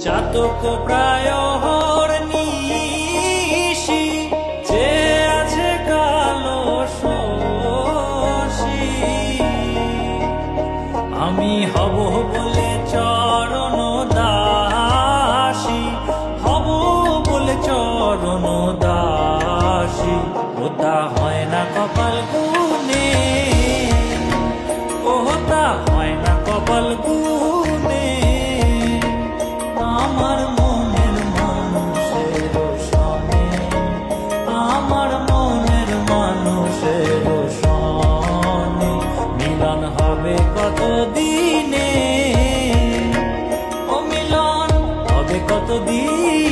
চাতক প্রায় নিশি যে আছে কালো শশী, আমি হব বলে চরণ দাসী, হব বলে চরণ দাসী। ওটা হয় না কপাল গুনে, ওটা হয় না কপাল গুনে। আমার মনের মানুষের সনে, আমার মনের মানুষের সনে মিলন হবে কত দিনে, ও মিলন হবে কত দিনে।